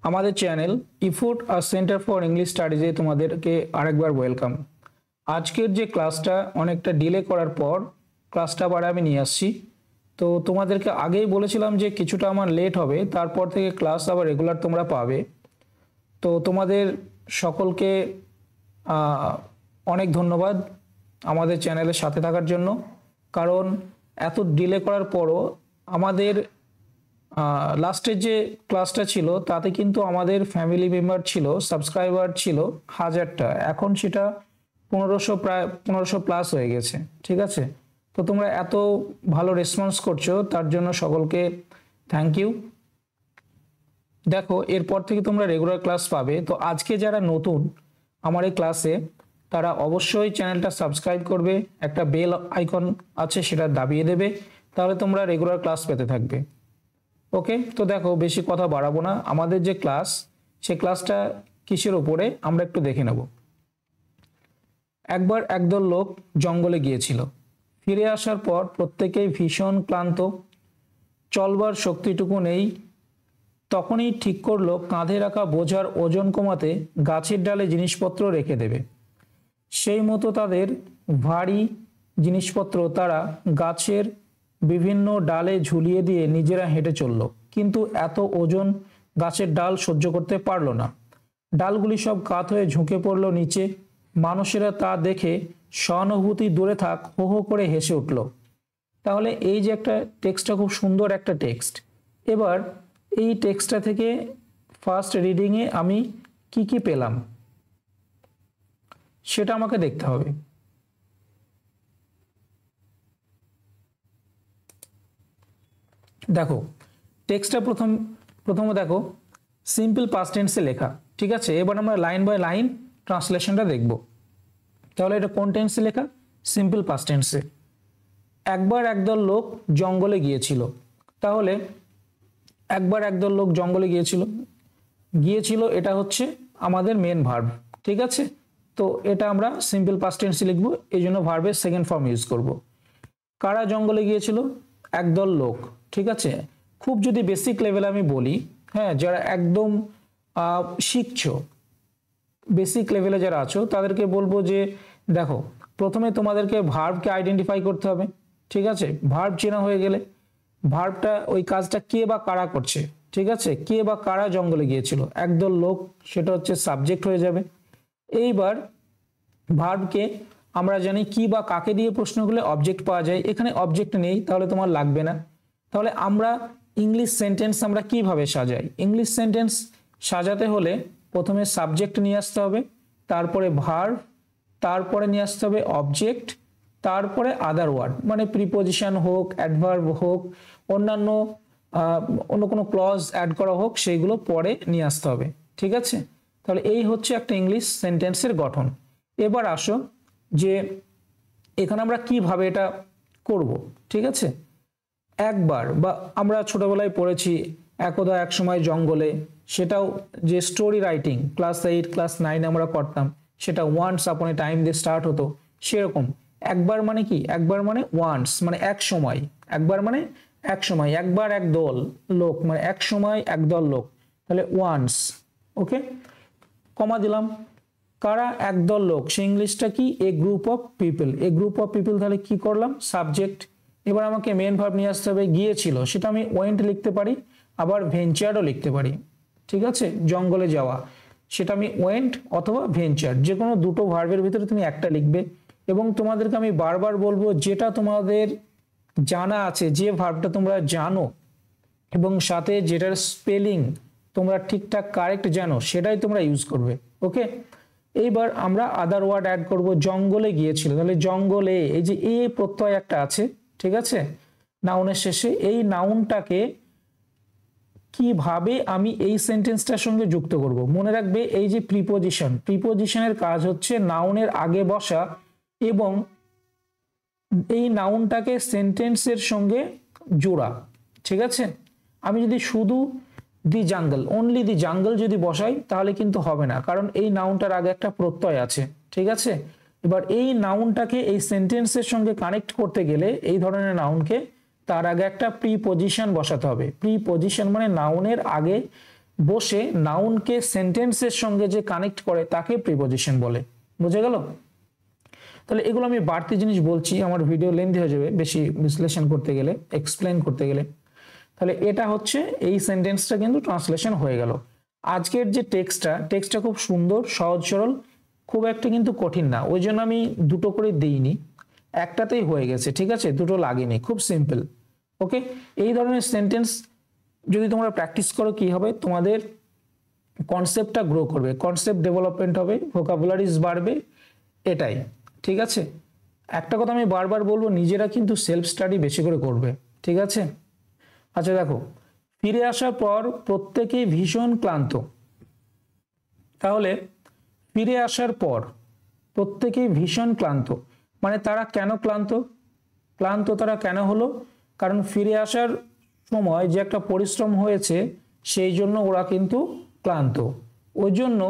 আমাদের channel effort আর centre for English স্টাডিজে তোমাদেরকে আরেকবার ওয়েলকাম। আজকের যে ক্লাসটা অনেকটা ডিলে করার পর ক্লাসটা আবার আমি নিয়ে আসছি। তো তোমাদেরকে আগেই বলেছিলাম যে কিছুটা আমার লেট হবে, তারপর থেকে ক্লাস আবার রেগুলার তোমরা পাবে। তো তোমাদের সকলকে অনেক ধন্যবাদ আমাদের চ্যানেলের সাথে থাকার জন্য, কারণ এত ডিলে করার পরও আমাদের লাস্টের যে ক্লাসটা ছিল তাতে কিন্তু আমাদের ফ্যামিলি মেম্বার ছিল, সাবস্ক্রাইবার ছিল 1000টা, এখন সেটা 1500, প্রায় 1500 প্লাস হয়ে গেছে। ঠিক আছে, তো তোমরা এত ভালো রেসপন্স করছো তার জন্য সকলকে থ্যাংক ইউ। দেখো, এরপর থেকে তোমরা রেগুলার ক্লাস পাবে। তো আজকে যারা নতুন আমার এই ক্লাসে, তারা অবশ্যই চ্যানেলটা সাবস্ক্রাইব করবে, একটা বেল আইকন আছে সেটা দাবিয়ে দেবে, তাহলে তোমরা রেগুলার ক্লাস পেতে থাকবে। ওকে, তো দেখো বেশি কথা বাড়াবো না, আমাদের যে ক্লাস সে ক্লাসটা কিসের উপরে আমরা একটু দেখে নেব। একবার একদল লোক জঙ্গলে গিয়েছিল। ফিরে আসার পর প্রত্যেকেই ভীষণ ক্লান্ত, চলবার শক্তিটুকু নেই। তখনই ঠিক করলো কাঁধে রাখা বোঝার ওজন কমাতে গাছের ডালে জিনিসপত্র রেখে দেবে। সেই মতো তাদের ভারী জিনিসপত্র তারা গাছের বিভিন্ন ডালে ঝুলিয়ে দিয়ে নিজেরা হেঁটে চলল, কিন্তু এত ওজন গাছের ডাল সহ্য করতে পারল না। ডালগুলি সব কাত হয়ে ঝুঁকে পড়ল নিচে। মানুষেরা তা দেখে সহানুভূতি দূরে থাক হো হো করে হেসে উঠল। তাহলে এই যে একটা টেক্সটটা, খুব সুন্দর একটা টেক্সট। এবার এই টেক্সটটা থেকে ফার্স্ট রিডিংয়ে আমি কি কি পেলাম সেটা আমাকে দেখতে হবে। দেখো, টেক্সটটা প্রথমে দেখো সিম্পল পাস্ট টেন্সে লেখা। ঠিক আছে, এবার আমরা লাইন বাই লাইন ট্রান্সলেশনটা দেখব। তাহলে এটা কোন টেন্সে লেখা? সিম্পল পাস্ট টেন্সে। একবার একদল লোক জঙ্গলে গিয়েছিল। তাহলে একবার একদল লোক জঙ্গলে গিয়েছিল এটা হচ্ছে আমাদের মেন ভার্ব। ঠিক আছে, তো এটা আমরা সিম্পল পাস্ট টেন্সে লিখবো, এই জন্য ভার্বের সেকেন্ড ফর্ম ইউজ করব। কারা জঙ্গলে গিয়েছিল? একদল লোক। ঠিক আছে, খুব যদি বেসিক লেভেলে আমি বলি, হ্যাঁ, যারা একদম শিখছো, বেসিক লেভেলে যারা আছো তাদেরকে বলবো যে দেখো, প্রথমে তোমাদেরকে ভার্বকে আইডেন্টিফাই করতে হবে। ঠিক আছে, ভার্ব চেনা হয়ে গেলে ভার্বটা, ওই কাজটা কে বা কারা করছে। ঠিক আছে, কে বা কারা জঙ্গলে গিয়েছিল, একদল লোক, সেটা হচ্ছে সাবজেক্ট হয়ে যাবে। এইবার ভার্বকে আমরা জানি কি বা কাকে দিয়ে প্রশ্ন করলে অবজেক্ট পাওয়া যায়, এখানে অবজেক্ট নেই, তাহলে তোমার লাগবে না। তাহলে আমরা ইংলিশ সেন্টেন্স আমরা কিভাবে সাজাই? ইংলিশ সেন্টেন্স সাজাতে হলে প্রথমে সাবজেক্ট নিয়ে আসতে হবে, তারপরে ভার্ব, তারপরে নিয়ে আসতে হবে অবজেক্ট, তারপরে আদার ওয়ার্ড, মানে প্রিপোজিশন হোক, অ্যাডভার্ব হোক, অন্যান্য অন্য কোনো ক্লজ অ্যাড করা হোক, সেইগুলো পরে নিয়ে আসতে হবে। ঠিক আছে, তাহলে এই হচ্ছে একটা ইংলিশ সেন্টেন্সের গঠন। এবার আসো যে এখানে আমরা কিভাবে এটা করব। ঠিক আছে, একবার, বা আমরা ছোটবেলায় পড়েছি একদা এক সময় জঙ্গলে, সেটাও যে স্টোরি রাইটিং ক্লাস 8 ক্লাস 9 আমরা করতাম, সেটা ওয়ান্স আপন এ টাইম দিয়ে স্টার্ট হতো। সেরকম একবার মানে কি? একবার মানে ওয়ান্স, মানে এক সময়। একবার মানে এক সময়, একবার এক দল লোক মানে এক সময় একদল লোক, তাহলে ওয়ান্স। ওকে, কমা দিলাম। কারা? একদল লোক, সে ইংলিশটা কি? A group of people. A group of people, তাহলে কি করলাম? সাবজেক্ট। এবার আমাকে মেন ভার্ব নিয়ে আসতে হবে। গিয়েছিল, সেটা আমি ওয়েন্ট লিখতে পারি, আবার ভেঞ্চারও লিখতে পারি। ঠিক আছে, জঙ্গলে যাওয়া, সেটা আমি ওয়েন্ট অথবা ভেঞ্চার, যে কোনো দুটো ভার্বের ভিতরে তুমি একটা লিখবে। এবং তোমাদেরকে আমি বারবার বলবো, যেটা তোমাদের জানা আছে, যে ভার্বটা তোমরা জানো এবং সাথে যেটার স্পেলিং তোমরা ঠিকঠাক কারেক্ট জানো, সেটাই তোমরা ইউজ করবে। ওকে, এইবার আমরা আদার ওয়ার্ড অ্যাড করব। জঙ্গলে গিয়েছিল, তাহলে জঙ্গলে, এই যে এ প্রত্যয় একটা আছে, ঠিক আছে, নাউনের শেষে, এই নাউনটাকে কিভাবে আমি এই সেন্টেন্সটার সঙ্গে যুক্ত করব? মনে রাখবে, এই যে প্রিপোজিশন, প্রিপোজিশনের কাজ হচ্ছে নাউনের আগে বসা এবং এই নাউনটাকে সেন্টেন্সের সঙ্গে জোড়া। ঠিক আছে, আমি যদি শুধু দি জাঙ্গল, অনলি দি জাঙ্গল যদি বসাই তাহলে কিন্তু হবে না, কারণ এই নাউনটার আগে একটা প্রত্যয় আছে। ঠিক আছে, এবার এই নাউনটাকে এই সেন্টেন্সের সঙ্গে কানেক্ট করতে গেলে এই ধরনের নাউনকে তার আগে একটা প্রিপোজিশন বসাতে হবে। প্রিপোজিশন মানে নাউনের আগে বসে নাউনকে সেন্টেন্সের সঙ্গে যে কানেক্ট করে তাকে প্রিপোজিশন বলে। বুঝে গেল? তাহলে এগুলো আমি বাড়তি জিনিস বলছি, আমার ভিডিও লেন্থি হয়ে যাবে বেশি বিশ্লেষণ করতে গেলে, এক্সপ্লেন করতে গেলে। তাহলে এটা হচ্ছে এই সেন্টেন্সটা কিন্তু ট্রান্সলেশন হয়ে গেল। আজকের যে টেক্সটটা খুব সুন্দর, সহজ সরল, খুব একটা কিন্তু কঠিন না, ওই জন্য আমি দুটো করে দিইনি, একটাতেই হয়ে গেছে। ঠিক আছে, দুটো লাগেনি, খুব সিম্পল। ওকে, এই ধরনের সেন্টেন্স যদি তোমরা প্র্যাকটিস করো কি হবে, তোমাদের কনসেপ্টটা গ্রো করবে, কনসেপ্ট ডেভেলপমেন্ট হবে, ভোকাবুলারিজ বাড়বে, এটাই। ঠিক আছে, একটা কথা আমি বারবার বলবো, নিজেরা কিন্তু সেলফ স্টাডি বেশি করে করবে। ঠিক আছে, আচ্ছা দেখো, ফিরে আসার পর প্রত্যেকেই ভীষণ ক্লান্ত। তাহলে ফিরে আসার পর প্রত্যেকেই ভীষণ ক্লান্ত, মানে তারা কেন ক্লান্ত? ক্লান্ত তারা কেন হলো? কারণ ফিরে আসার সময় যে একটা পরিশ্রম হয়েছে, সেই জন্য ওরা কিন্তু ক্লান্ত। ওই জন্য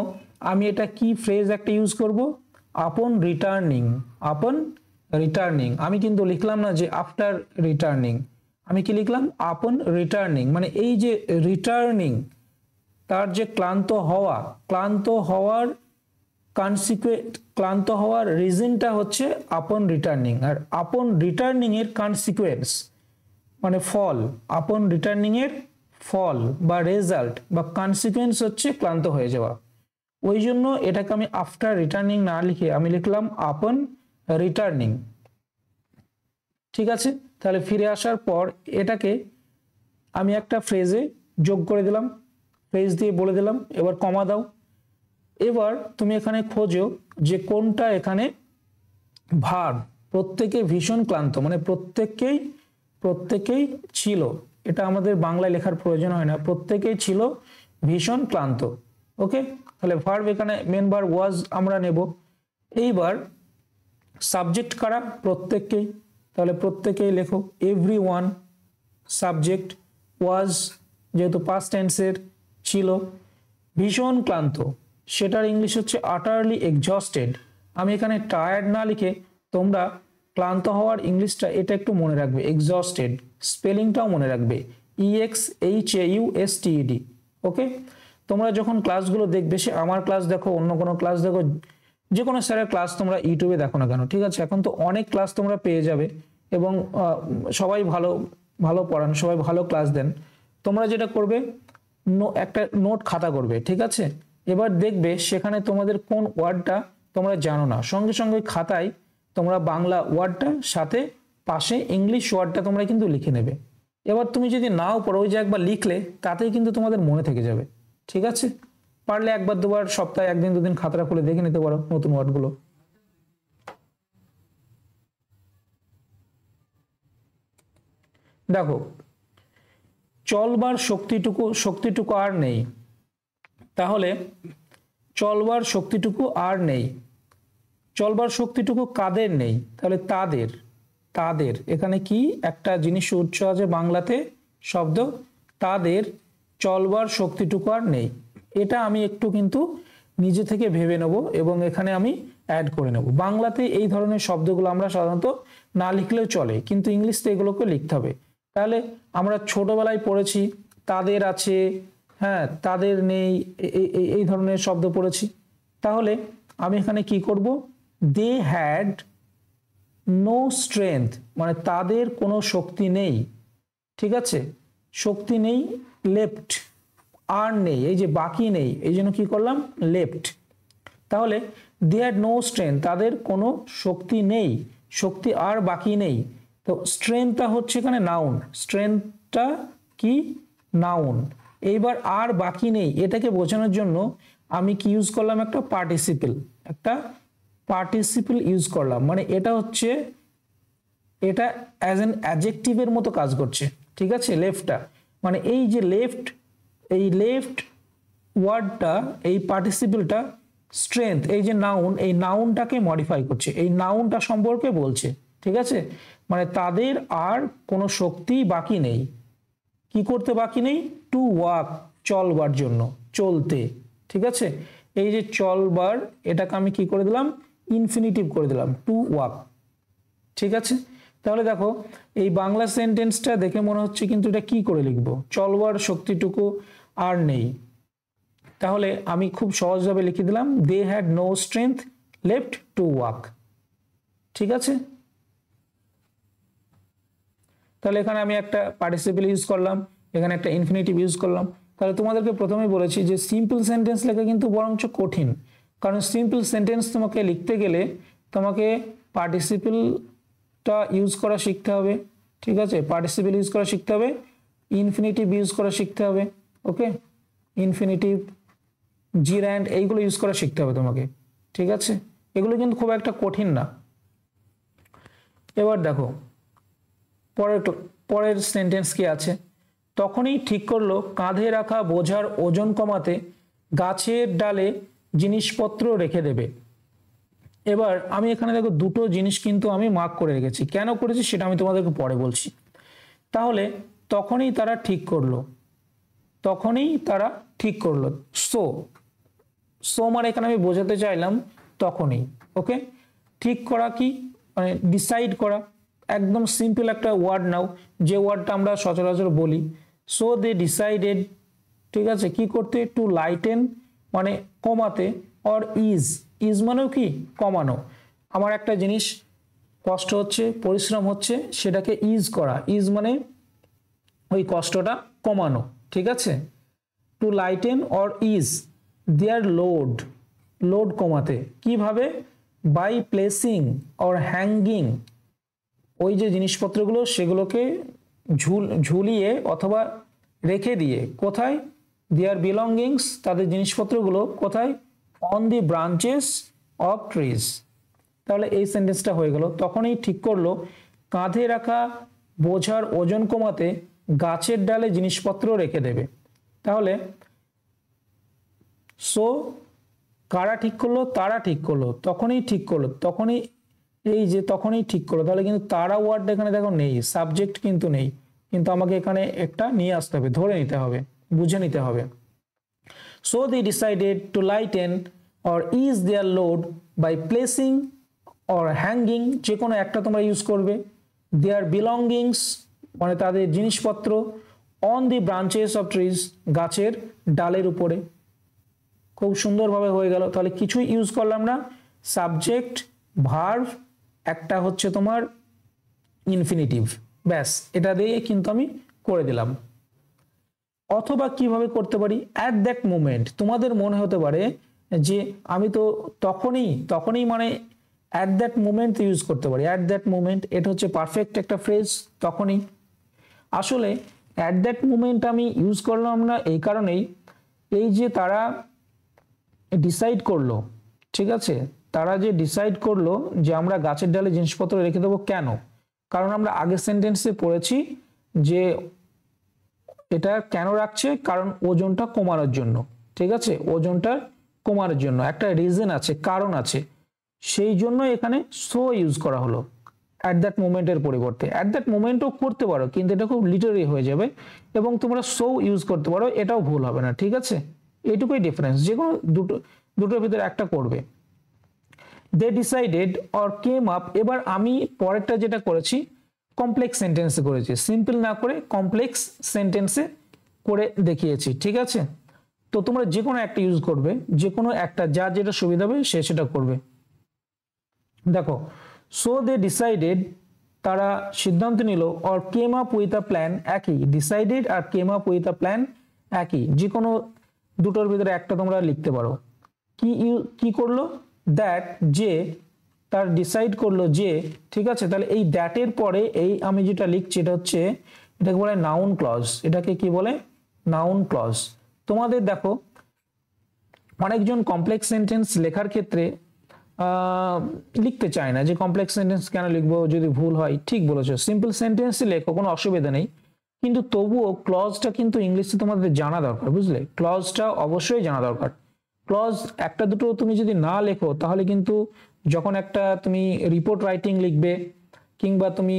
আমি এটা কি ফ্রেজ একটা ইউজ করব, আপন রিটার্নিং। আপন রিটার্নিং, আমি কিন্তু লিখলাম না যে আফটার রিটার্নিং, আমি কি লিখলাম? আপন রিটার্নিং। মানে এই যে রিটার্নিং, তার যে ক্লান্ত হওয়া, ক্লান্ত হওয়ার রিজনটা হচ্ছে আপন রিটার্নিং। আর আপন রিটার্নিং এর কনসিকুয়েন্স মানে ফল, আপন রিটার্নিং এর ফল বা রেজাল্ট বা কনসিকুয়েন্স হচ্ছে ক্লান্ত হয়ে যাওয়া। ওই জন্য এটাকে আমি আফটার রিটার্নিং না লিখে আমি লিখলাম আপন রিটার্নিং। ঠিক আছে, তাহলে ফিরে আসার পর এটাকে আমি একটা ফ্রেজে যোগ করে দিলাম, ফ্রেজ দিয়ে বলে দিলাম, এবার কমা দাও। এবার তুমি এখানে খোঁজো যে কোনটা এখানে ভার্ব। প্রত্যেকে ভীষণ ক্লান্ত, মানে প্রত্যেকেই ছিল, এটা আমাদের বাংলায় লেখার প্রয়োজন হয় না, প্রত্যেকেই ছিল ভীষণ ক্লান্ত। ওকে, তাহলে ভার্ব এখানে মেন ভার্ব ওয়াজ আমরা নেব। এইবার সাবজেক্ট কারা? প্রত্যেককেই, তাহলে প্রত্যেকেই লেখো, এভরিওয়ান সাবজেক্ট, ওয়াজ যেহেতু পাস্ট টেন্সের ছিল, ভীষণ ক্লান্ত সেটার ইংলিশ হচ্ছে আটারলি এক্সজস্টেড। আমি এখানে টায়ার্ড না লিখে তোমরা ক্লান্ত হওয়ার ইংলিশটা এটা একটু মনে রাখবে, এক্সজস্টেড, স্পেলিংটাও মনে রাখবে, EXHAUSTED। ওকে, তোমরা যখন ক্লাসগুলো দেখবে, সে আমার ক্লাস দেখো, অন্য কোনো ক্লাস দেখো, যে কোনো স্যারের ক্লাস তোমরা ইউটিউবে দেখো না কেন, ঠিক আছে, এখন তো অনেক ক্লাস তোমরা পেয়ে যাবে এবং সবাই ভালো ভালো পড়ান, সবাই ভালো ক্লাস দেন। তোমরা যেটা করবে, একটা নোট খাতা করবে, ঠিক আছে, এবার দেখবে সেখানে তোমাদের কোন ওয়ার্ডটা তোমরা জানো না, সঙ্গে সঙ্গে খাতায় তোমরা বাংলা ওয়ার্ডটা সাথে পাশে ইংলিশ ওয়ার্ডটা তোমরা কিন্তু লিখে নেবে। এবার তুমি যদি নাও পড়ো, ওই যে একবার লিখলে তাতেই কিন্তু তোমাদের মনে থেকে যাবে। ঠিক আছে, পারলে একবার দুবার সপ্তাহে একদিন দুদিন খাতাটা খুলে দেখে নিতে পারো নতুন ওয়ার্ডগুলো। দেখো, চলবার শক্তিটুকু আর নেই। তাহলে চলবার শক্তিটুকু আর নেই, চলবার শক্তিটুকু কাদের নেই? তাহলে তাদের এখানে কি একটা জিনিস উচ্চ আছে বাংলাতে, শব্দ তাদের চলবার শক্তিটুকু আর নেই। এটা আমি একটু কিন্তু নিজে থেকে ভেবে নেব এবং এখানে আমি অ্যাড করে নেব। বাংলাতে এই ধরনের শব্দগুলো আমরা সাধারণত না লিখলেও চলে, কিন্তু ইংলিশে এগুলোকে লিখতে হবে। তাহলে আমরা ছোটবেলায় পড়েছি তাদের আছে, হ্যাঁ তাদের নেই, এই ধরনের শব্দ পড়েছি। তাহলে আমি এখানে কি করব, দে হ্যাড নো স্ট্রেংথ, মানে তাদের কোনো শক্তি নেই। ঠিক আছে, শক্তি নেই, লেফট, আর নেই, এই যে বাকি নেই, এই জন্য কি করলাম, লেফট। তাহলে দে হ্যাড নো স্ট্রেংথ, তাদের কোনো শক্তি নেই, শক্তি আর বাকি নেই। তো স্ট্রেংথটা হচ্ছে এখানে নাউন, স্ট্রেংথটা কি, নাউন। এইবার আর বাকি নেই এটাকে বোঝানোর জন্য আমি কি ইউজ করলাম, একটা পার্টিসিপল ইউজ করলাম। মানে এটা হচ্ছে, এটা অ্যাজ এন অ্যাডজেক্টিভের মতো কাজ করছে। ঠিক আছে, লেফটটা মানে এই যে এই লেফট ওয়ার্ডটা, এই পার্টিসিপলটা স্ট্রেংথ, এই যে নাউন, এই নাউনটাকে মডিফাই করছে, এই নাউনটা সম্পর্কে বলছে। ঠিক আছে, মানে তাদের আর কোনো শক্তি বাকি নেই। কি করতে বাকি নেই? টু ওয়াক, চলবার জন্য, চলতে। ঠিক আছে, এই যে চলবার, এটাকে আমি কি করে দিলাম, ইনফিনিটিভ করে দিলাম, টু ওয়াক। ঠিক আছে, তাহলে দেখো এই বাংলা সেন্টেন্সটা দেখে মনে হচ্ছে কিন্তু এটা কি করে লিখবো, চলবার শক্তিটুকু আর নেই। তাহলে আমি খুব সহজভাবে লিখে দিলাম they had no strength left to walk. ঠিক আছে, তাহলে এখানে আমি একটা পার্টিসিপল ইউজ করলাম, এখানে একটা ইনফিনিটিভ ইউজ করলাম। তাহলে তোমাদেরকে প্রথমে বলেছি যে সিম্পল সেন্টেন্স লেখা কিন্তু বরঞ্চ কঠিন, কারণ সিম্পল সেন্টেন্স তোমাকে লিখতে গেলে তোমাকে পার্টিসিপলটা ইউজ করা শিখতে হবে। ঠিক আছে, পার্টিসিপল ইউজ করা শিখতে হবে, ইনফিনিটিভ ইউজ করা শিখতে হবে। ওকে, ইনফিনিটিভ, জিরান্ড এইগুলো ইউজ করা শিখতে হবে তোমাকে। ঠিক আছে, এগুলো কিন্তু খুব একটা কঠিন না। এবার দেখো পরের সেন্টেন্স কি আছে, তখনই ঠিক করলো কাঁধে রাখা বোঝার ওজন কমাতে গাছের ডালে জিনিসপত্র রেখে দেবে। এবার আমি এখানে দেখো দুটো জিনিস কিন্তু আমি মার্ক করে রেখেছি, কেন করেছি সেটা আমি তোমাদেরকে পরে বলছি। তাহলে তখনই তারা ঠিক করলো, তখনই তারা ঠিক করলো, সো মানে এখানে আমি বোঝাতে চাইলাম তখনই। ওকে, ঠিক করা কি মানে ডিসাইড করা, একদম সিম্পল একটা ওয়ার্ড নাও, যে ওয়ার্ডটা আমরা সচরাচর বলি। সো দে ডিসাইডেড, ঠিক আছে, কি করতে, টু লাইটেন মানে কমাতে, অর ইজ মানেও কি কমানো। আমার একটা জিনিস কষ্ট হচ্ছে, পরিশ্রম হচ্ছে, সেটাকে ইজ করা, ইজ মানে ওই কষ্টটা কমানো। ঠিক আছে, to lighten or ease their load কমাতে, কিভাবে, বাই প্লেসিং অর হ্যাঙ্গিং, ওই যে জিনিসপত্রগুলো সেগুলোকে ঝুলিয়ে অথবা রেখে দিয়ে, কোথায়, দেয়ার বিলঙ্গিংস তাদের জিনিসপত্রগুলো কোথায়, on the branches of trees. তাহলে এই সেন্টেন্সটা হয়ে গেল, তখনই ঠিক করলো কাঁধে রাখা বোঝার ওজন কমাতে গাছের ডালে জিনিসপত্র রেখে দেবে। তাহলে সো কারা ঠিক করলো, তারা ঠিক করলো, তখনই ঠিক করলো, তখনই, এই যে তখনই ঠিক করলো, তাহলে কিন্তু তারা ওয়ার্ডটা এখানে দেখো নেই, সাবজেক্ট কিন্তু নেই, কিন্তু আমাকে এখানে একটা নিয়ে আসতে হবে, ধরে নিতে হবে, বুঝে নিতে হবে। So they decided to lighten or ease their load by placing or hanging, যে কোনো একটা তোমরা ইউজ করবে, দেয়ার বিলঙ্গিংস মানে তাদের জিনিসপত্র, on the branches of trees গাছের ডালের উপরে। খুব সুন্দরভাবে হয়ে গেল। তাহলে কিছুই ইউজ করলাম না, সাবজেক্ট, ভার্ব, একটা হচ্ছে তোমার ইনফিনিটিভ, ব্যাস এটা দিয়ে কিন্তু আমি করে দিলাম। অথবা কিভাবে করতে পারি, অ্যাট দ্যাট মোমেন্ট, তোমাদের মনে হতে পারে যে আমি তো তখনই মানে অ্যাট দ্যাট মোমেন্ট ইউজ করতে পারি, অ্যাট দ্যাট মোমেন্ট এটা হচ্ছে পারফেক্ট একটা ফ্রেজ, তখনই। আসলে অ্যাট দ্যাট মোমেন্ট আমি ইউজ করলাম না এই কারণেই, এই যে তারা ডিসাইড করলো, ঠিক আছে, তারা যে ডিসাইড করলো যে আমরা গাছের ডালে জিনিসপত্র রেখে দেবো, কেন, কারণ আমরা আগের সেন্টেন্সে পড়েছি যে এটা কেন রাখছে, কারণ ওজনটা কমানোর জন্য। ঠিক আছে, ওজনটা কমানোর জন্য একটা রিজন আছে, কারণ আছে, সেই জন্য এখানে সো ইউজ করা হলো অ্যাট দ্যাট মোমেন্টের পরিবর্তে। অ্যাট দ্যাট মোমেন্টও করতে পারো, কিন্তু এটা খুব লিটারি হয়ে যাবে, এবং তোমরা সো ইউজ করতে পারো, এটাও ভুল হবে না। ঠিক আছে, এইটুকুই ডিফারেন্স, যে কোনো দুটোর ভিতরে একটা করবে। They decided or came up, এবার আমি পরেরটা যেটা করেছি কমপ্লেক্স সেন্টেন্সে করেছি, সিম্পল না করে কমপ্লেক্স সেন্টেন্সে করে দেখিয়েছি। ঠিক আছে, তো তোমরা যে কোনো একটা ইউজ করবে, যে কোনো একটা, যার যেটা সুবিধা হবে সে সেটা করবে। দেখো, সো দে ডিসাইডেড তারা সিদ্ধান্ত নিল, or came up with a plan, একই, decided or came up with a plan একই, যে কোনো দুটোর ভিতরে একটা তোমরা লিখতে পারো। কি করলো, দ্যাট, যে, তার ডিসাইড করলো যে, ঠিক আছে, তাহলে এই দ্যাটের পরে এই আমি যেটা লিখছি এটা হচ্ছে, এটাকে বলে নাউন ক্লজ, এটাকে কি বলে, নাউন ক্লজ। তোমাদের দেখো অনেকজন কমপ্লেক্স সেন্টেন্স লেখার ক্ষেত্রে লিখতে চায় না, যে কমপ্লেক্স সেন্টেন্স কেন লিখবো যদি ভুল হয়। ঠিক বলেছো, সিম্পল সেন্টেন্সে লেখো, কোনো অসুবিধা নেই, কিন্তু তবুও ক্লজটা কিন্তু ইংলিশে তোমাদের জানা দরকার, বুঝলে, ক্লজটা অবশ্যই জানা দরকার। ক্লজ একটা দুটো তুমি যদি না লেখো, তাহলে কিন্তু যখন একটা তুমি রিপোর্ট রাইটিং লিখবে, কিংবা তুমি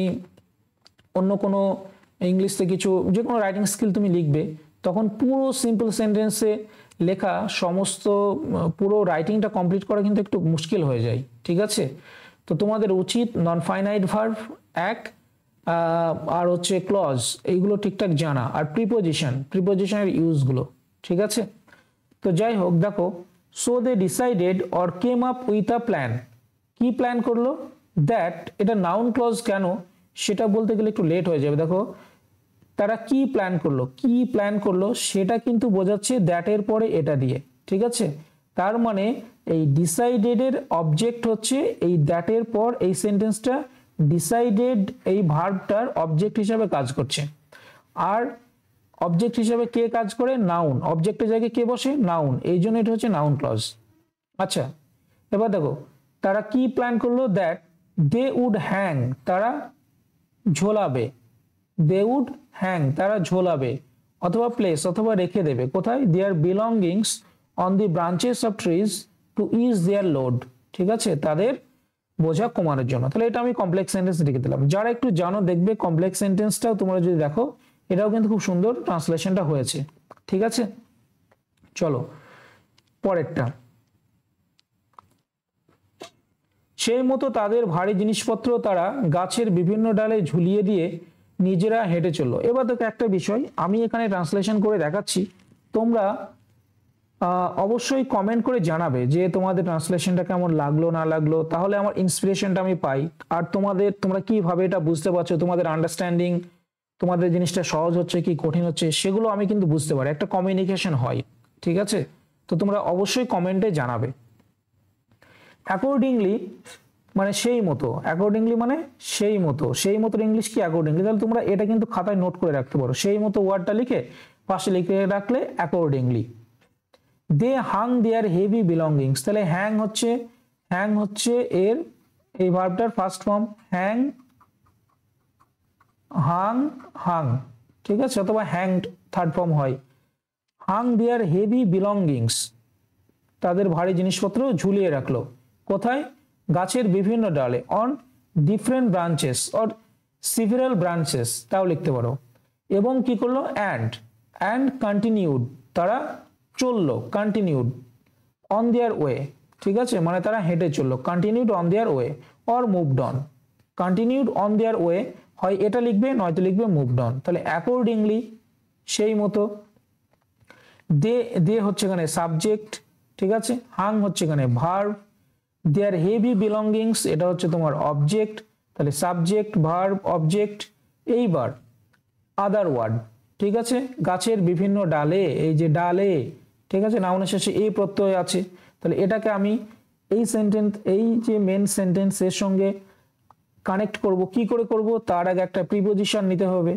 অন্য কোনো ইংলিশে কিছু যে কোনো রাইটিং স্কিল তুমি লিখবে, তখন পুরো সিম্পল সেন্টেন্সে লেখা সমস্ত পুরো রাইটিংটা কমপ্লিট করা কিন্তু একটু মুশকিল হয়ে যায়। ঠিক আছে, তো তোমাদের উচিত নন ফাইনাইট ভার্ব এক, আর হচ্ছে ক্লজ, এইগুলো ঠিকঠাক জানা, আর প্রিপোজিশনের ইউজগুলো। ঠিক আছে, তো যাই হোক দেখো, so they decided or came up with a plan. কি প্ল্যান করলো? দ্যাট, এটা নাউন ক্লজ কেন সেটা বলতে গেলে একটু লেট হয়ে যাবে। দেখো তারা কি প্ল্যান করলো, কি প্ল্যান করলো সেটা কিন্তু বোঝাচ্ছে দ্যাট এর পরে এটা দিয়ে, ঠিক আছে। তার মানে এই ডিসাইডেড এর অবজেক্ট হচ্ছে এই দ্যাট এর পর এই সেন্টেন্সটা ডিসাইডেড এই ভার্বটার অবজেক্ট হিসাবে কাজ করছে। আর অবজেক্ট হিসাবে কে কাজ করে? নাউন। অবজেক্টের জায়গায় কে বসে? নাউন। এই জন্য এটা হচ্ছে নাউন ক্লজ। আচ্ছা, এবার দেখো তারা কি প্ল্যান করলো? দ্যাট দে উড হ্যাং, তারা ঝোলাবে। দে উড হ্যাং, তারা ঝোলাবে, অথবা প্লেস, অথবা রেখে দেবে। কোথায়? Their belongings on the branches of trees to ease their load, ঠিক আছে, তাদের বোঝা কমানোর জন্য। তাহলে এটা আমি কমপ্লেক্স সেন্টেন্স লিখে দিলাম। যারা একটু জানো দেখবে কমপ্লেক্স সেন্টেন্সটাও তোমরা যদি দেখো এটাও কিন্তু খুব সুন্দর ট্রান্সলেশনটা হয়েছে, ঠিক আছে। চলো পরেরটা। সেই মতো তাদের ভারী জিনিসপত্র তারা গাছের বিভিন্ন ডালে ঝুলিয়ে দিয়ে নিজেরা হেঁটে চললো। এবার দেখো একটা বিষয় আমি এখানে ট্রান্সলেশন করে দেখাচ্ছি, তোমরা অবশ্যই কমেন্ট করে জানাবে যে তোমাদের ট্রান্সলেশনটা কেমন লাগলো না লাগলো, তাহলে আমার ইন্সপিরেশনটা আমি পাই। আর তোমরা কিভাবে এটা বুঝতে পারছো, তোমাদের আন্ডারস্ট্যান্ডিং, তোমাদের জিনিসটা সহজ হচ্ছে কি কঠিন হচ্ছে সেগুলো আমি কিন্তু বুঝতে পারি, একটা কমিউনিকেশন হয়, ঠিক আছে। তো তোমরা অবশ্যই কমেন্টে জানাবে। অ্যাকর্ডিংলি মানে সেই মতো, অ্যাকর্ডিংলি মানে সেই মতো, সেই মতো ইংলিশ কি? অ্যাকর্ডিংলি। তাহলে তোমরা এটা কিন্তু খাতায় নোট করে রাখতে পারো, সেই মতো ওয়ার্ডটা লিখে পাশে লিখে রাখলে অ্যাকর্ডিংলি। দে হাং দেয়ার হেভি বিলঙ্গিংস, তাহলে হ্যাং হচ্ছে এর এই ভার্বটার ফার্স্ট ফর্ম, হ্যাং, হাং, ঠিক আছে, অথবা হ্যাংড থার্ড ফর্ম হয়। হাং দেয়ার হেভি বিলঙ্গিংস, তাদের ভারী জিনিসপত্র ঝুলিয়ে রাখলো। কোথায়? গাছের বিভিন্ন ডালে। On different branches or সিভারাল branches, তাও লিখতে পারো। এবং কি করলো? অ্যান্ড কন্টিনিউড, তারা চললো, কন্টিনিউড অন দেয়ার ওয়ে, ঠিক আছে, মানে তারা হেঁটে চললো, continued on their way or moved on. Continued on their way হয় এটা লিখবে, নয়তো লিখবে মুভড অন। তাহলে অ্যাকর্ডিংলি সেই মতো, দে হচ্ছে এখানে সাবজেক্ট, ঠিক আছে, হাং হচ্ছে এখানে ভার্ব, দেয়ার হেভি বিলঙ্গিংস এটা হচ্ছে তোমার অবজেক্ট, তাহলে সাবজেক্ট ভার্ব অবজেক্ট। এইবার আদার ওয়ার্ড, ঠিক আছে, গাছের বিভিন্ন ডালে, এই যে ডালে, ঠিক আছে, নাউনের শেষে এই প্রত্যয় আছে, তাহলে এটাকে আমি এই সেন্টেন্স, এই যে মেন সেন্টেন্সের সঙ্গে কানেক্ট করব। কি করে করব? তার আগে একটা প্রিপোজিশন নিতে হবে,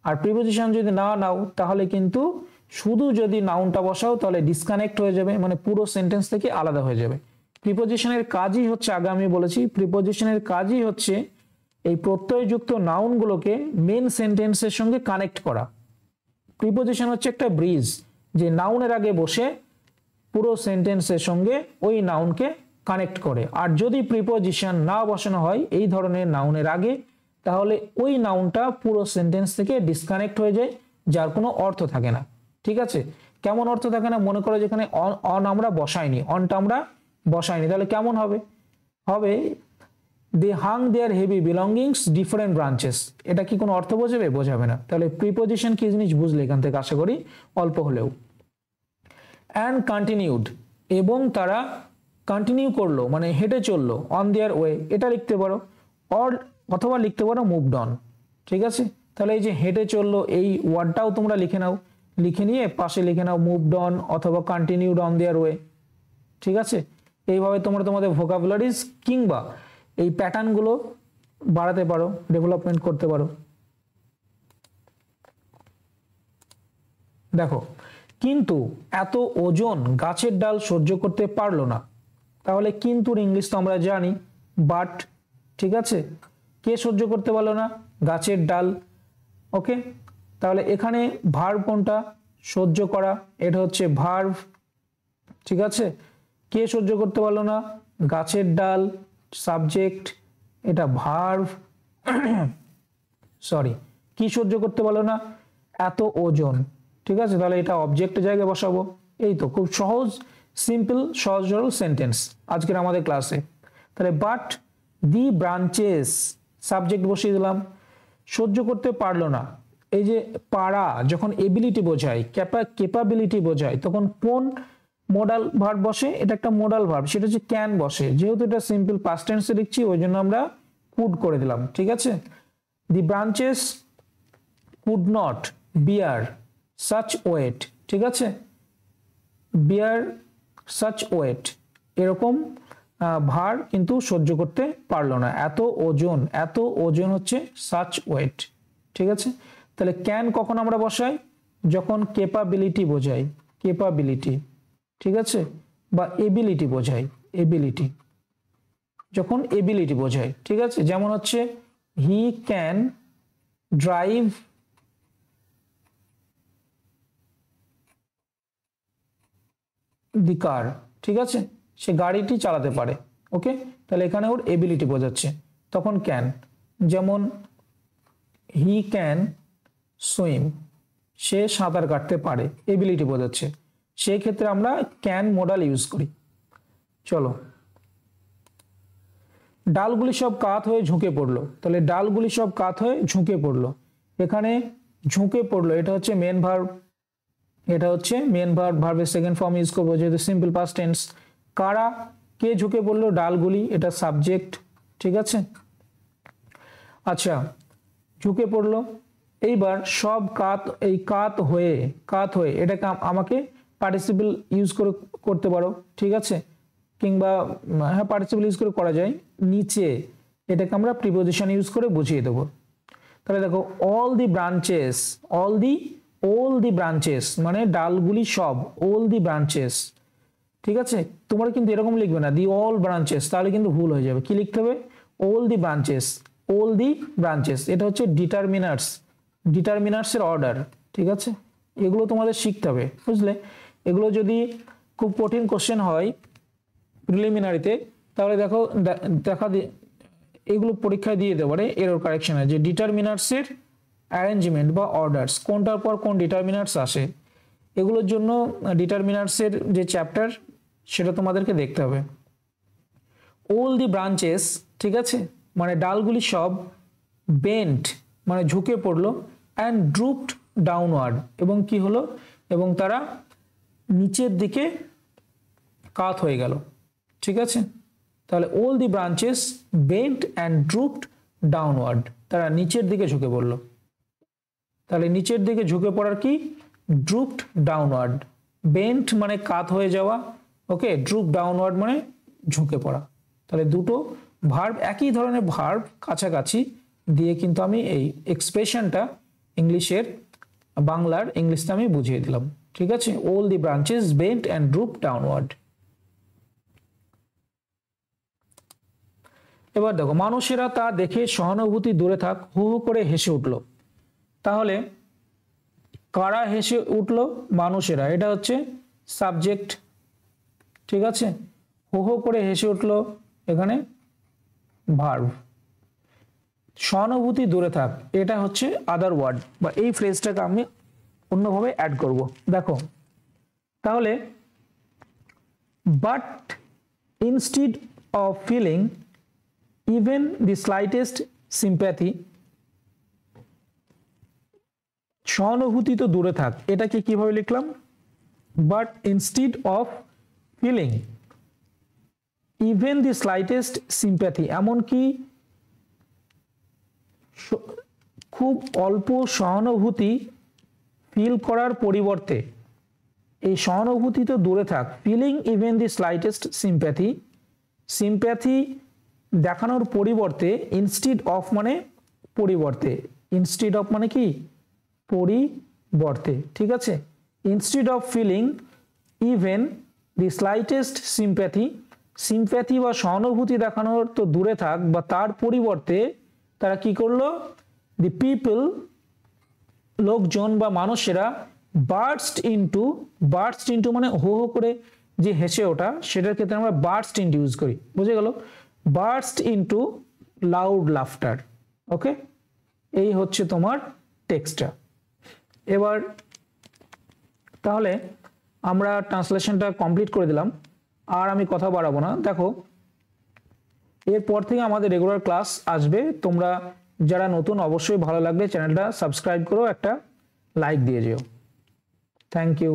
আর প্রিপোজিশন যদি না নাও তাহলে কিন্তু শুধু যদি নাউনটা বসাও তাহলে ডিসকানেক্ট হয়ে যাবে, মানে পুরো সেন্টেন্স থেকে আলাদা হয়ে যাবে। প্রিপোজিশনের কাজই হচ্ছে, আগে আমি বলেছি, প্রিপোজিশনের কাজই হচ্ছে এই প্রত্যয়যুক্ত নাউনগুলোকে মেন সেন্টেন্সের সঙ্গে কানেক্ট করা। প্রিপোজিশন হচ্ছে একটা ব্রিজ, যে নাউনের আগে বসে পুরো সেন্টেন্সের সঙ্গে ওই নাউনকে কানেক্ট করে। আর যদি প্রিপোজিশন না বসানো হয় এই ধরনের নাউনের আগে, তাহলে ওই নাউনটা পুরো সেন্টেন্স থেকে ডিসকানেক্ট হয়ে যায়, যার কোনো অর্থ থাকে না, ঠিক আছে। কেমন অর্থ থাকে না? মনে করো যেখানে অন আমরা বসাইনি, অনটা আমরা বসাইনি, তাহলে কেমন হবে? দে হাং দেয়ার হেভি বিলঙ্গিংস ডিফারেন্ট ব্রাঞ্চেস, এটা কি কোনো অর্থ বোঝাবে? বোঝাবে না। তাহলে প্রিপোজিশন কি জিনিস বুঝলে এখান থেকে, আশা করি অল্প হলেও। অ্যান্ড কন্টিনিউড, এবং তারা কন্টিনিউ করলো, মানে হেঁটে চললো, অন দেয়ার ওয়ে এটা লিখতে পারো, অথবা লিখতে পারো মুভড অন, ঠিক আছে। তাহলে এই যে হেঁটে চললো এই ওয়ার্ডটাও তোমরা লিখে নাও, লিখে নিয়ে পাশে লিখে নাও মুভড অন অথবা কন্টিনিউড অন দেয়ার ওয়ে, ঠিক আছে। এইভাবে তোমরা তোমাদের ভোকাবুলারিজ কিংবা এই প্যাটার্নগুলো বাড়াতে পারো, ডেভেলপমেন্ট করতে পারো। দেখো, কিন্তু এত ওজন গাছের ডাল সহ্য করতে পারলো না। তাহলে কিন্তুর ইংলিশ তো আমরা জানি বাট, ঠিক আছে। কে সহ্য করতে পারলো না? গাছের ডাল, ওকে। তাহলে এখানে ভার্ব কোনটা? সহ্য করা, এটা হচ্ছে ভার্ব, ঠিক আছে। কে সহ্য করতে পারলো না? গাছের ডাল, সাবজেক্ট, এটা ভার্ব। সরি, কি সহ্য করতে পারলো না? এত ওজন, ঠিক আছে। তাহলে এটা অবজেক্টের জায়গায় বসাবো। এই তো খুব সহজ, সিম্পল, সহজ সরল সেন্টেন্স আজকের আমাদের ক্লাসে। তাহলে বাট দি ব্রাঞ্চেস, সাবজেক্ট বসিয়ে দিলাম। সহ্য করতে পারলো না, এই যে পারা যখন এবিলিটি বোঝায়, ক্যাপাবিলিটি বোঝায়, তখন কোন মোডাল ভার্ব বসে, এটা একটা মোডাল ভার্ব, সেটা হচ্ছে ক্যান বসে। যেহেতু এটা সিম্পল পাস্ট টেন্সে লিখছি ওই জন্য আমরা কুড করে দিলাম, ঠিক আছে। The branches could not bear such weight, ঠিক আছে, বিয়ার সাচ ওয়েট, এরকম ভার কিন্তু সহ্য করতে পারলো না, এত ওজন হচ্ছে সাচ ওয়েট, ঠিক আছে। তাহলে ক্যান কখন আমরা বসাই, যখন ক্যাপাবিলিটি বোঝাই, ক্যাপাবিলিটি, ঠিক আছে, বা এবিলিটি বোঝাই, এবিলিটি, যখন এবিলিটি বোঝাই, ঠিক আছে। যেমন হচ্ছে হি ক্যান ড্রাইভ দি কার, ঠিক আছে, সে গাড়িটি চালাতে পারে, ওকে। তাহলে এখানে ওর এবিলিটি বোঝাচ্ছে, তখন ক্যান। যেমন হি ক্যান সুইম, সে সাঁতার কাটতে পারে, এবিলিটি বোঝাচ্ছে, সেই ক্ষেত্রে আমরা ক্যান মডাল ইউজ করি। চলো, ডালগুলি সব কাত হয়ে ঝুঁকে পড়লো, তাহলে ডালগুলি সব কাত হয়ে ঝুঁকে পড়লো, এখানে ঝুঁকে পড়লো এটা হচ্ছে মেন ভার্ব, এটা হচ্ছে মেন ভার্ব, ভার্বের সেকেন্ড ফর্ম ইউজ করবো যেহেতু সিম্পল পাস্ট টেন্স। কারা, কে ঝুঁকে পড়লো, ডালগুলি, এটা সাবজেক্ট, ঠিক আছে। আচ্ছা, ঝুঁকে পড়লো, এইবার সব কাত, এই কাত হয়ে এটাকে আমাকে পার্টিসিপল ইউজ করে করতে পারো, ঠিক আছে, কিংবা হ্যাঁ পার্টিসিপল ইউজ করে করা যায়, নিচে এটাকে আমরা প্রিপোজিশন ইউজ করে বুঝিয়ে দেবো। তাহলে দেখো all the branches, all the branches মানে ডালগুলি সব, অল দি ব্রাঞ্চেস, ঠিক আছে। তোমরা কিন্তু এরকম লিখবে না দি অল ব্রাঞ্চেস, তাহলে কিন্তু ভুল হয়ে যাবে। কি লিখতে হবে, all the branches, all the branches, এটা হচ্ছে ডিটারমিনার্স, ডিটারমিনার্সের অর্ডার, ঠিক আছে। এগুলো তোমাদের শিখতে হবে, বুঝলে। এগুলো যদি খুব কঠিন কোশ্চেন হয় প্রিলিমিনারিতে, তাহলে দেখো এগুলো পরীক্ষায় দিয়ে দিতে পারে এরর কারেকশনে, যে ডিটারমিনার্সের অ্যারেঞ্জমেন্ট বা অর্ডার্স, কোনটার পর কোন ডিটারমিনার্স আসে, এগুলোর জন্য ডিটারমিনার্সের যে চ্যাপ্টার সেটা তোমাদেরকে দেখতে হবে। অল দি ব্রাঞ্চেস, ঠিক আছে, মানে ডালগুলি সব, বেন্ট মানে ঝুঁকে পড়লো, অ্যান্ড ড্রুপড ডাউনওয়ার্ড, এবং কি হলো, এবং তারা নিচের দিকে কাত হয়ে গেল, ঠিক আছে। তাহলে all the branches bent and drooped downward, তারা নিচের দিকে ঝুঁকে পড়লো। তাহলে নিচের দিকে ঝুঁকে পড়ার কি, ড্রুপড ডাউনওয়ার্ড, বেন্ট মানে কাত হয়ে যাওয়া, ওকে, ড্রুপ ডাউনওয়ার্ড মানে ঝুঁকে পড়া। তাহলে দুটো ভার্ব, একই ধরনের ভার্ব কাছাকাছি দিয়ে কিন্তু আমি এই এক্সপ্রেশনটা ইংলিশের বাংলার ইংলিশটা আমি বুঝিয়ে দিলাম, ঠিক আছে। All the branches bent and ড্রুপ downward. এবার দেখো মানুষেরা তা দেখে সহানুভূতি দূরে থাক হু হু করে হেসে উঠল। তাহলে কারা হেসে উঠল, মানুষেরা, এটা হচ্ছে সাবজেক্ট, ঠিক আছে। হু হু করে হেসে উঠল এখানে ভার্ব। সহানুভূতি দূরে থাক এটা হচ্ছে আদার ওয়ার্ড, বা এই ফ্রেজটাকে আমি অন্যভাবে অ্যাড করব। দেখো তাহলে but instead of feeling even the slightest sympathy, সহানুভূতি তো দূরে থাক, এটাকে কিভাবে লিখলাম, but instead of feeling even the slightest sympathy, এমনকি খুব অল্প সহানুভূতি ফিল করার পরিবর্তে, এই সহানুভূতি তো দূরে থাক, feeling even the slightest sympathy, sympathy দেখানোর পরিবর্তে, ইনস্টিড অফ মানে পরিবর্তে, ইনস্টিড অফ মানে কি পরিবর্তে, ঠিক আছে। Instead of feeling even the slightest sympathy, sympathy বা সহানুভূতি দেখানোর তো দূরে থাক, বা তার পরিবর্তে তারা কি করলো, দি পিপল লোকজন বা মানুষেরা, বার্স্ট ইন্টু মানে হো হো করে যে হেসে ওঠা, সেটার ক্ষেত্রে আমরা বার্স্ট ইন্টু ইউজ করি, বুঝে গেল, বার্স্ট ইন্টু লাউড লাফটার, ওকে। এই হচ্ছে তোমার টেক্সটটা। এবার তাহলে আমরা ট্রান্সলেশনটা কমপ্লিট করে দিলাম, আর আমি কথা বাড়াবো না। দেখো এরপর থেকে আমাদের রেগুলার ক্লাস আসবে, তোমরা যারা নতুন অবশ্যই ভালো লাগবে চ্যানেলটা সাবস্ক্রাইব করো, একটা লাইক দিয়ে যেও। Thank you.